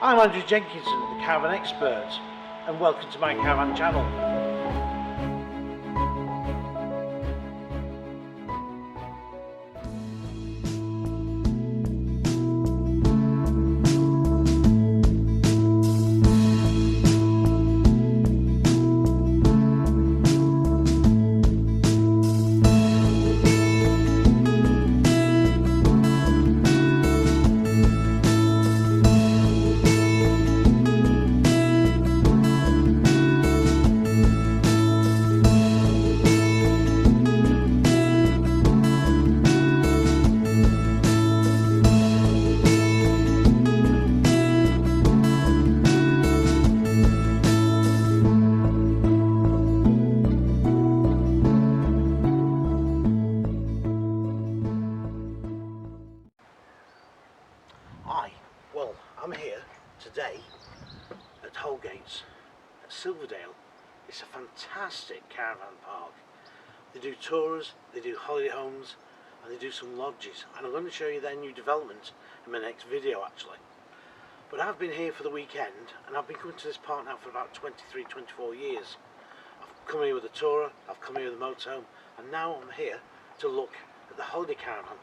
I'm Andrew Jenkinson, the Caravan Expert, and welcome to my Caravan channel. Well, I'm here today at Holgates at Silverdale. It's a fantastic caravan park. They do tours, they do holiday homes, and they do some lodges, and I'm going to show you their new development in my next video actually. But I've been here for the weekend, and I've been coming to this park now for about 23-24 years. I've come here with a tourer, I've come here with a motorhome, and now I'm here to look at the holiday caravan.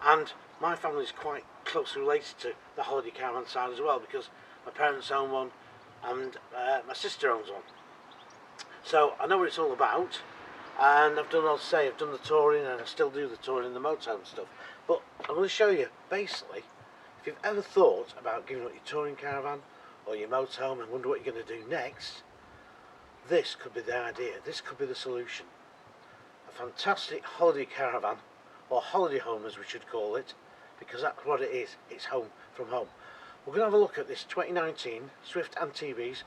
And my family is quite closely related to the holiday caravan side as well, because my parents own one and my sister owns one. So I know what it's all about, and I've done, I've done the touring, and I still do the touring and the motorhome and stuff. But I'm going to show you, basically, if you've ever thought about giving up your touring caravan or your motorhome and wonder what you're going to do next, this could be the idea, this could be the solution. A fantastic holiday caravan, or holiday home as we should call it, because that's what it is. It's home from home. We're going to have a look at this 2019 Swift Antibes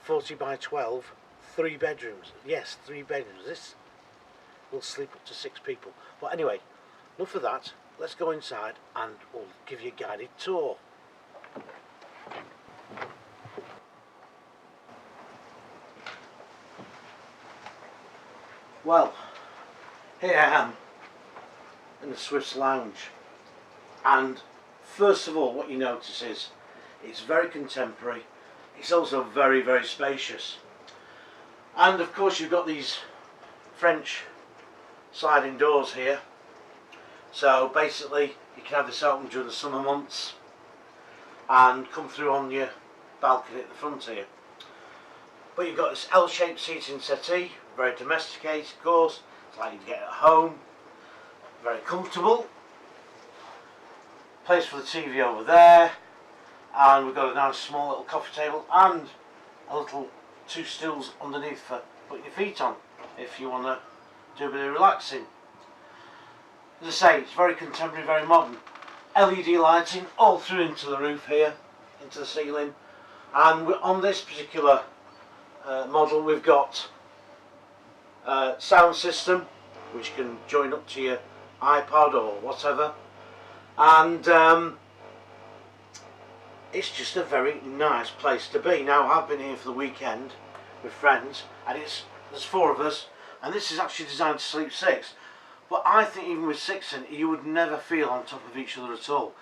40 by 12, 3 bedrooms. Yes, 3 bedrooms. This will sleep up to 6 people. But anyway, enough of that. Let's go inside and we'll give you a guided tour. Well, here I am in the Swift's lounge, and first of all what you notice is it's very contemporary. It's also very, very spacious, and of course you've got these French sliding doors here, so basically you can have this open during the summer months and come through on your balcony at the front here. But you've got this L-shaped seating settee, very domesticated of course, it's like you'd get at home. Very comfortable. Place for the TV over there, and we've got a nice small little coffee table and a little 2 stools underneath for putting your feet on if you want to do a bit of relaxing. As I say, it's very contemporary, very modern. LED lighting all through into the roof here, into the ceiling, and on this particular model we've got sound system which can join up to your iPod or whatever, and it's just a very nice place to be. Now I've been here for the weekend with friends, and there's 4 of us, and this is actually designed to sleep 6, but I think even with 6 in, you would never feel on top of each other at all.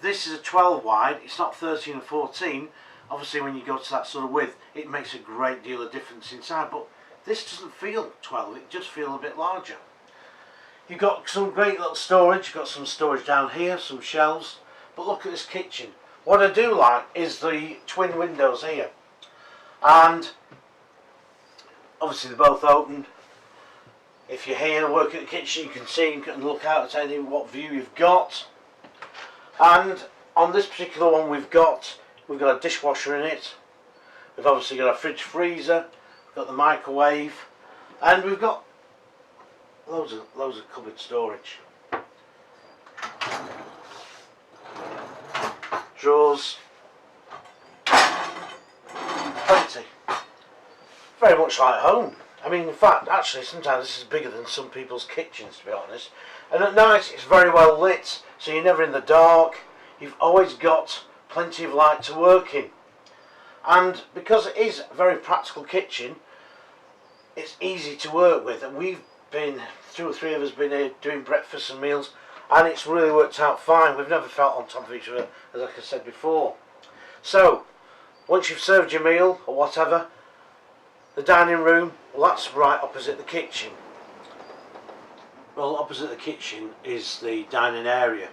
This is a 12 wide, it's not 13 or 14. Obviously when you go to that sort of width it makes a great deal of difference inside, but this doesn't feel 12, it just feels a bit larger. You've got some great little storage, you've got some storage down here, some shelves, but look at this kitchen. What I do like is the twin windows here, and obviously they're both open. If you're here and work at the kitchen you can see and look out at what view you've got. And on this particular one we've got a dishwasher in it, we've obviously got a fridge freezer, we've got the microwave, and we've got loads of cupboard storage. Drawers. Plenty. Very much like home. I mean, in fact, actually sometimes this is bigger than some people's kitchens, to be honest. And at night it's very well lit, so you're never in the dark. You've always got plenty of light to work in. And because it is a very practical kitchen, it's easy to work with, and we've been, 2 or 3 of us been here doing breakfast and meals, and it's really worked out fine. We've never felt on top of each other, as I said before. So once you've served your meal or whatever, the dining room, well, that's right opposite the kitchen. Well, opposite the kitchen is the dining area.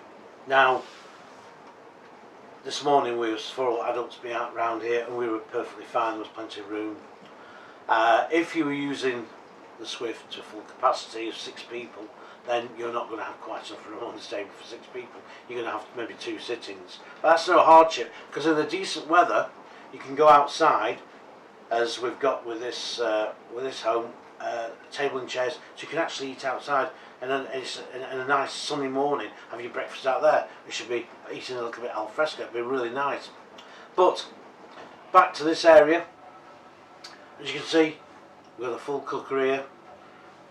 Now, this morning we was 4 adults being out round here and we were perfectly fine, there was plenty of room. If you were using the Swift to full capacity of 6 people, then you're not going to have quite enough room on the table for 6 people. You're going to have maybe 2 sittings. But that's no hardship, because in the decent weather you can go outside, as we've got with this home, table and chairs, so you can actually eat outside, and then in a nice sunny morning have your breakfast out there. You should be eating a little bit al fresco. It'd be really nice. But back to this area, as you can see, we've got a full cooker here,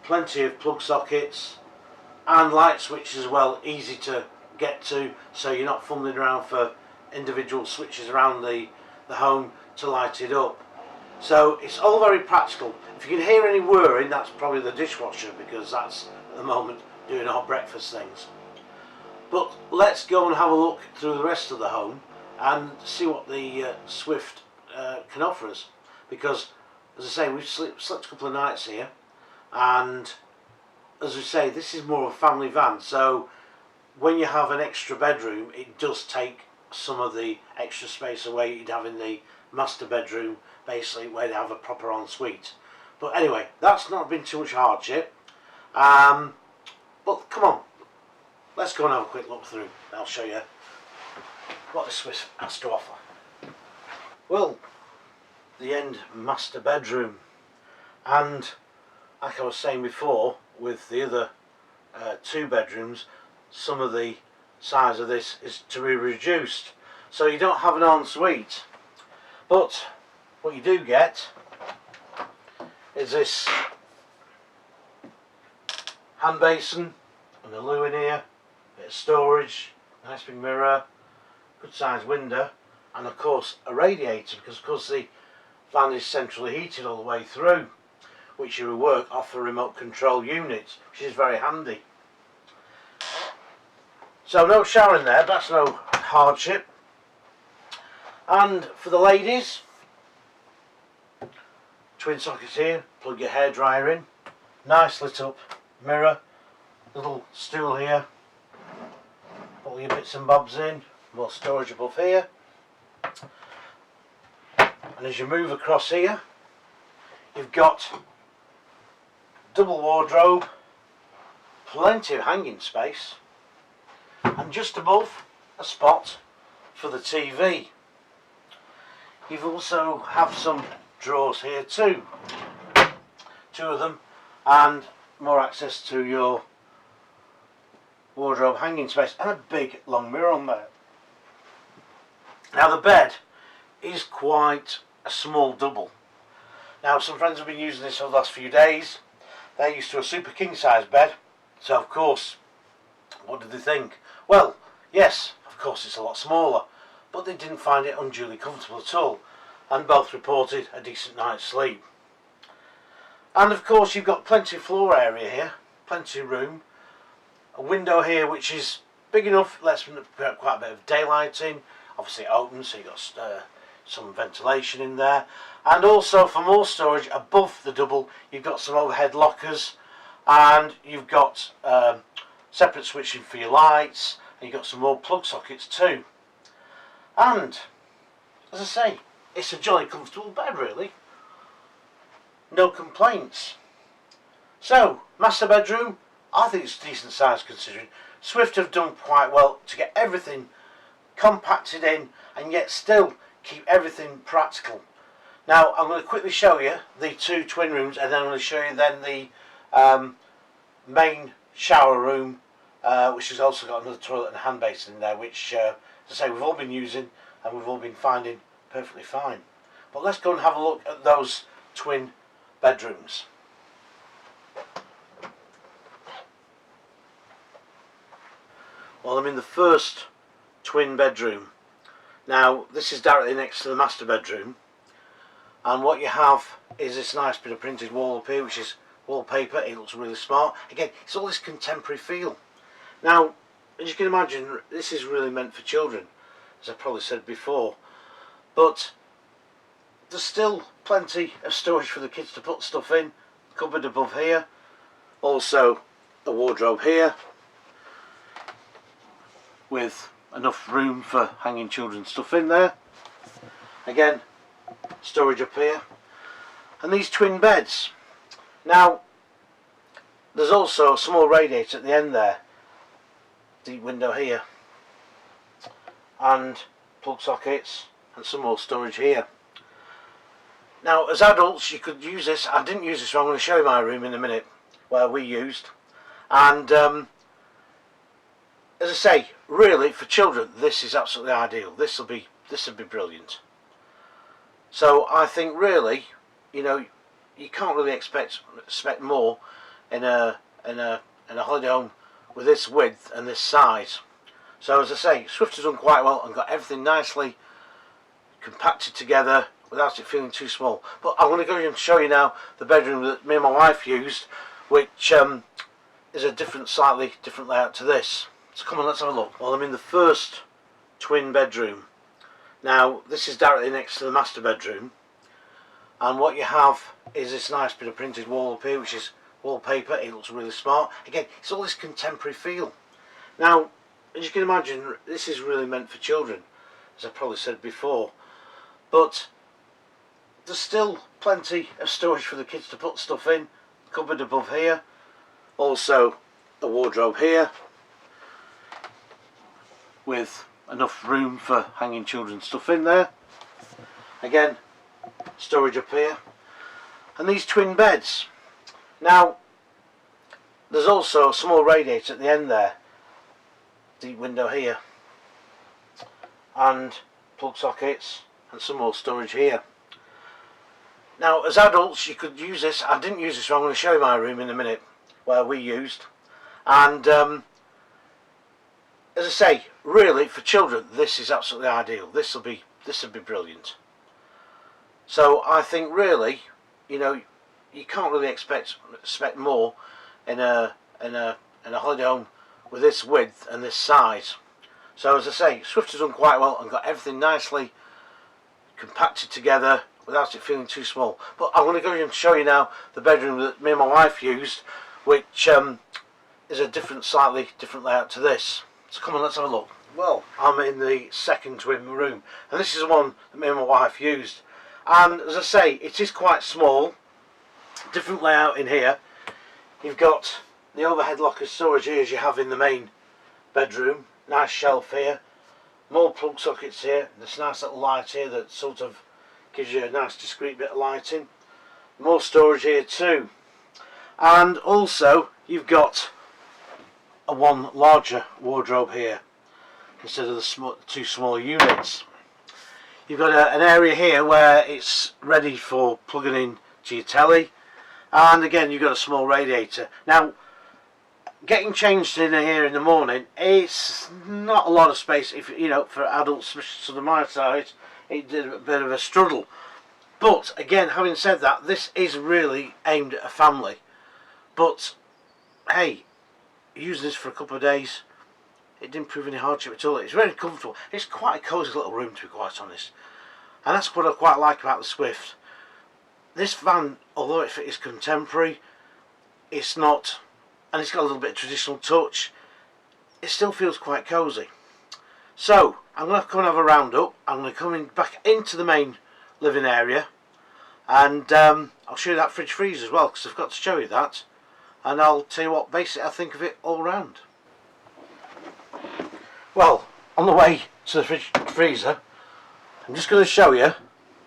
plenty of plug sockets and light switches as well, easy to get to, so you're not fumbling around for individual switches around the home to light it up. So it's all very practical. If you can hear any whirring, that's probably the dishwasher, because that's at the moment doing our breakfast things. But let's go and have a look through the rest of the home and see what the Swift can offer us, because as I say, we've slept a couple of nights here, and as we say, this is more of a family van, so when you have an extra bedroom, it does take some of the extra space away you'd have in the master bedroom, basically where they have a proper ensuite. But anyway, that's not been too much hardship. But come on, let's go and have a quick look through. I'll show you what the Swiss has to offer. Well, the end master bedroom, and like I was saying before, with the other 2 bedrooms, some of the size of this is to be reduced, so you don't have an ensuite. But what you do get is this hand basin and a loo in here, bit of storage, nice big mirror, good sized window, and of course a radiator, because of course the van is centrally heated all the way through, which you will work off a remote control unit, which is very handy. So no shower in there, that's no hardship. And for the ladies, twin sockets here, plug your hairdryer in, nice lit up mirror, little stool here, put all your bits and bobs in, more storage above here. And as you move across here, you've got double wardrobe, plenty of hanging space, and just above, a spot for the TV. You've also have some drawers here too, 2 of them, and more access to your wardrobe hanging space, and a big long mirror on there. Now the bed is quite a small double. Now some friends have been using this for the last few days. They're used to a super king size bed, so of course, what did they think? Well, yes, of course it's a lot smaller, but they didn't find it unduly comfortable at all, and both reported a decent night's sleep. And of course you've got plenty of floor area here, plenty of room, a window here which is big enough, lets quite a bit of daylight in, obviously it opens, so you've got some ventilation in there, and also for more storage above the double you've got some overhead lockers, and you've got separate switching for your lights, and you've got some more plug sockets too. And as I say, it's a jolly comfortable bed really, no complaints. So master bedroom, I think it's decent size considering. Swift have done quite well to get everything compacted in and yet still keep everything practical. Now I'm going to quickly show you the 2 twin rooms, and then I'm going to show you then the main shower room, which has also got another toilet and a hand basin in there, which as I say, we've all been using and we've all been finding perfectly fine. But let's go and have a look at those twin bedrooms. Well, I'm in the first twin bedroom. Now this is directly next to the master bedroom, and what you have is this nice bit of printed wall up here, which is wallpaper. It looks really smart. Again, it's all this contemporary feel. Now as you can imagine, this is really meant for children, as I probably said before. but there's still plenty of storage for the kids to put stuff in. Cupboard above here, also a wardrobe here with enough room for hanging children's stuff in there. Again, storage up here, and these twin beds. Now there's also a small radiator at the end there, deep window here, and plug sockets and some more storage here. Now as adults you could use this. I didn't use this, so I'm going to show you my room in a minute where we used, and as I say, really for children this is absolutely ideal. This will be brilliant. So I think really, you know, you can't really expect more in a holiday home with this width and this size. So as I say, Swift has done quite well and got everything nicely compacted together without it feeling too small. But I'm going to go and show you now the bedroom that me and my wife used, which is a slightly different layout to this. So come on, let's have a look. Well, I'm in the first twin bedroom. Now this is directly next to the master bedroom, and what you have is this nice bit of printed wall up here, which is wallpaper. It looks really smart. Again, it's all this contemporary feel. Now as you can imagine, this is really meant for children, as I probably said before, but there's still plenty of storage for the kids to put stuff in. Cupboard above here, also a wardrobe here with enough room for hanging children's stuff in there. Again, storage up here, and these twin beds. Now there's also a small radiator at the end there, deep window here, and plug sockets and some more storage here. Now as adults you could use this. I didn't use this, so I'm going to show you my room in a minute where we used, and as I say, really for children this is absolutely ideal. This will be brilliant. So I think really, you know, you can't really expect more in a holiday home with this width and this size. So as I say, Swift has done quite well and got everything nicely compacted together without it feeling too small. But I'm going to go and show you now the bedroom that me and my wife used, which is a slightly different layout to this. So come on, let's have a look. Well, I'm in the second twin room, and this is the one that me and my wife used. And as I say, it is quite small. Different layout in here. You've got the overhead locker storage here as you have in the main bedroom. Nice shelf here. More plug sockets here. This nice little light here that sort of gives you a nice discreet bit of lighting. More storage here too. And also you've got a one larger wardrobe here instead of the two smaller units. You've got an area here where it's ready for plugging in to your telly, and again you've got a small radiator. Now getting changed in here in the morning, it's not a lot of space. If you know, for adults, sort of my size, it did a bit of a struggle. But again, having said that, this is really aimed at a family. But hey, using this for a couple of days, it didn't prove any hardship at all. It's very comfortable. It's quite a cosy little room, to be quite honest, and that's what I quite like about the Swift. This van, although it is contemporary, it's not, and it's got a little bit of traditional touch, it still feels quite cosy. So I'm going to come and have a round up. I'm going to come back into the main living area, and I'll show you that fridge freezer as well, because I've got to show you that, and I'll tell you what basically I think of it all round. Well, on the way to the fridge freezer, I'm just going to show you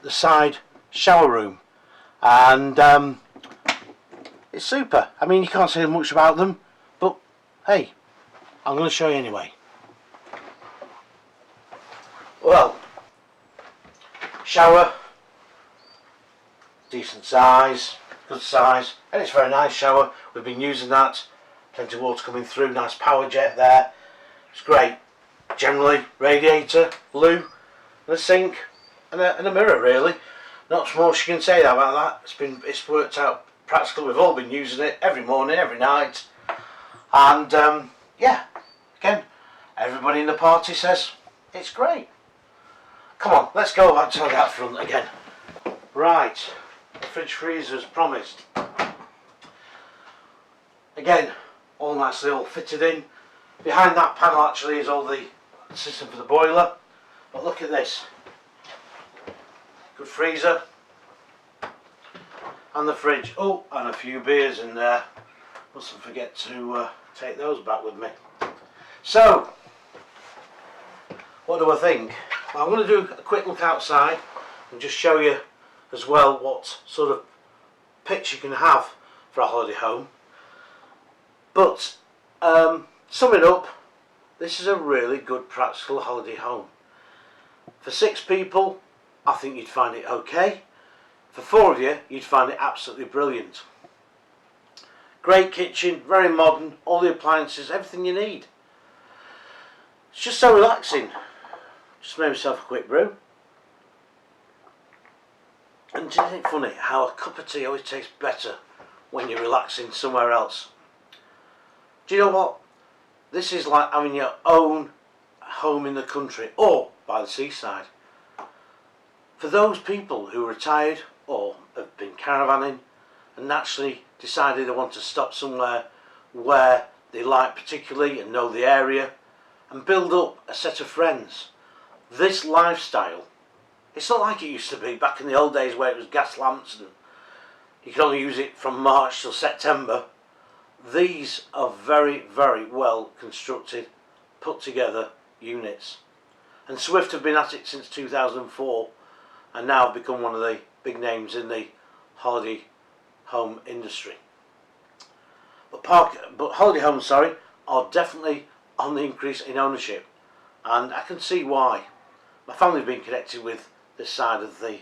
the side shower room, and it's super. I mean, you can't say much about them, but hey, I'm going to show you anyway. Well, shower, decent size, good size, and it's a very nice shower. We've been using that, plenty of water coming through, nice power jet there, it's great. Generally, radiator, loo, and a sink, and a mirror really. Not much more you can say about that. It's worked out practically. We've all been using it every morning, every night, and yeah, again, everybody in the party says it's great. Come on, let's go back to that front again. Right, the fridge freezer as promised. Again, all nicely all fitted in. Behind that panel actually is all the system for the boiler. But look at this. Good freezer. And the fridge. Oh, and a few beers in there. Mustn't forget to take those back with me. So, what do I think? Well, I'm going to do a quick look outside and just show you as well what sort of pitch you can have for a holiday home. But summing up, this is a really good practical holiday home. For 6 people, I think you'd find it okay. For 4 of you, you'd find it absolutely brilliant. Great kitchen, very modern, all the appliances, everything you need. It's just so relaxing. Just made myself a quick brew. And isn't it funny how a cup of tea always tastes better when you're relaxing somewhere else? Do you know what? This is like having your own home in the country or by the seaside. For those people who are retired or have been caravanning and naturally decided they want to stop somewhere where they like particularly and know the area and build up a set of friends. This lifestyle, it's not like it used to be back in the old days where it was gas lamps and you could only use it from March till September. These are very, very well constructed, put together units. And Swift have been at it since 2004 and now have become one of the big names in the holiday home industry. But holiday homes, are definitely on the increase in ownership, and I can see why. My family's been connected with this side of the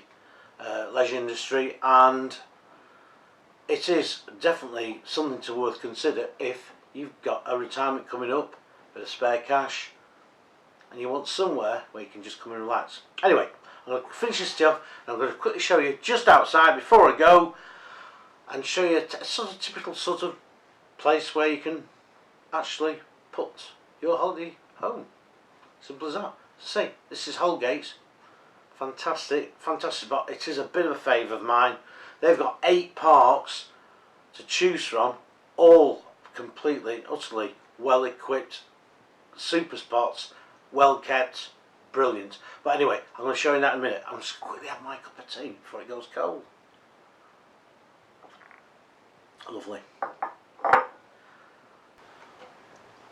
leisure industry, and it is definitely something to worth consider if you've got a retirement coming up, a bit of spare cash, and you want somewhere where you can just come and relax. Anyway, I'm going to finish this off and I'm going to quickly show you just outside before I go and show you a sort of typical sort of place where you can actually put your holiday home. Simple as that. See, this is Holgate's. Fantastic, fantastic spot. It is a bit of a favourite of mine. They've got 8 parks to choose from, all completely, utterly well equipped, super spots, well kept, brilliant. But anyway, I'm going to show you that in a minute. I'm just quickly have my cup of tea before it goes cold. Lovely.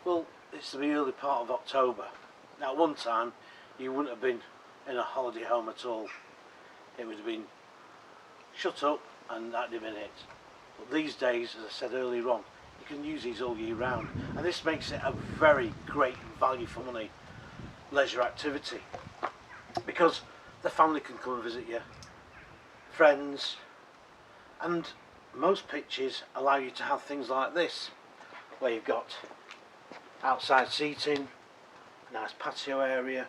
Well, it's the early part of October. Now, at one time, you wouldn't have been in a holiday home at all. It would have been shut up and that'd have been it. But these days, as I said earlier on, you can use these all year round. And this makes it a very great value for money leisure activity. Because the family can come and visit you, friends, and most pitches allow you to have things like this, where you've got outside seating, nice patio area,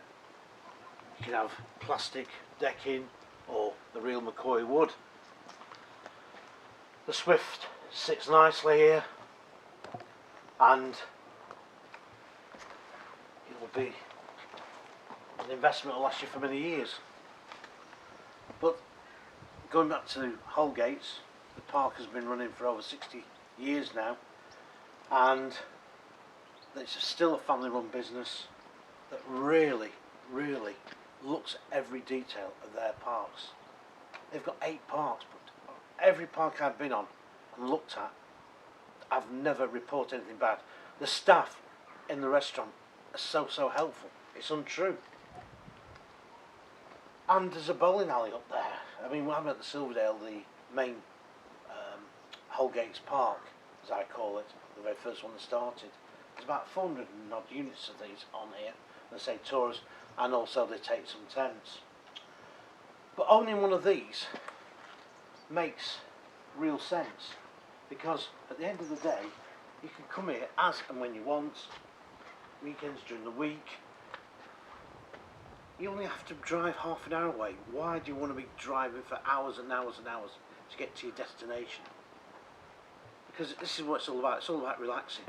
you can have plastic decking or the real McCoy wood. The Swift sits nicely here and it will be an investment that will last you for many years. But going back to Holgate's, the park has been running for over 60 years now and it's still a family run business that really looks at every detail of their parks. They've got 8 parks, but every park I've been on and looked at, I've never reported anything bad. The staff in the restaurant are so helpful. It's untrue. And there's a bowling alley up there. I mean, when I'm at the Silverdale, the main Holgate's Park, as I call it, the very first one that started, there's about 400 and odd units of these on here. They say tours, and also they take some tents. But owning one of these makes real sense, because at the end of the day, you can come here as and when you want, weekends, during the week. You only have to drive half an hour away. Why do you want to be driving for hours and hours and hours to get to your destination? Because this is what it's all about. It's all about relaxing.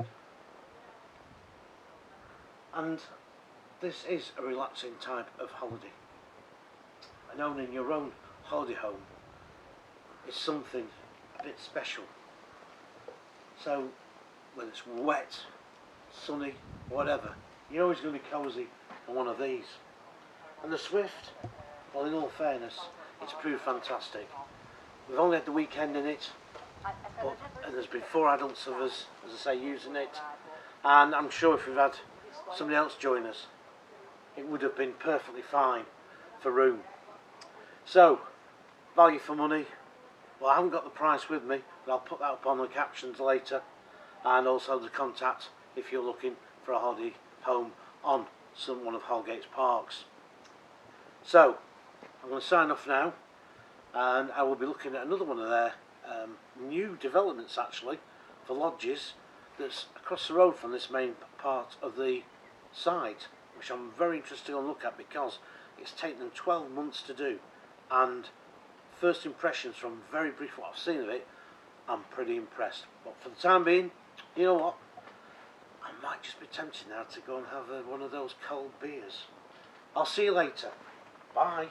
And this is a relaxing type of holiday. and owning your own holiday home is something a bit special. So whether it's wet, sunny, whatever, you're always going to be cosy in one of these. And the Swift, well, in all fairness, it's proved fantastic. We've only had the weekend in it, and there's been 4 adults of us, as I say, using it, and I'm sure if we've had somebody else join us, it would have been perfectly fine for room. So, value for money. Well, I haven't got the price with me, but I'll put that up on the captions later, and also the contact if you're looking for a holiday home on one of Holgate's parks. So, I'm going to sign off now, and I will be looking at another one of their new developments actually for lodges that's across the road from this main part of the site, which I'm very interested to look at because it's taken them 12 months to do, and first impressions from very brief what I've seen of it, I'm pretty impressed. But for the time being, you know what, I might just be tempted now to go and have one of those cold beers. I'll see you later. Bye.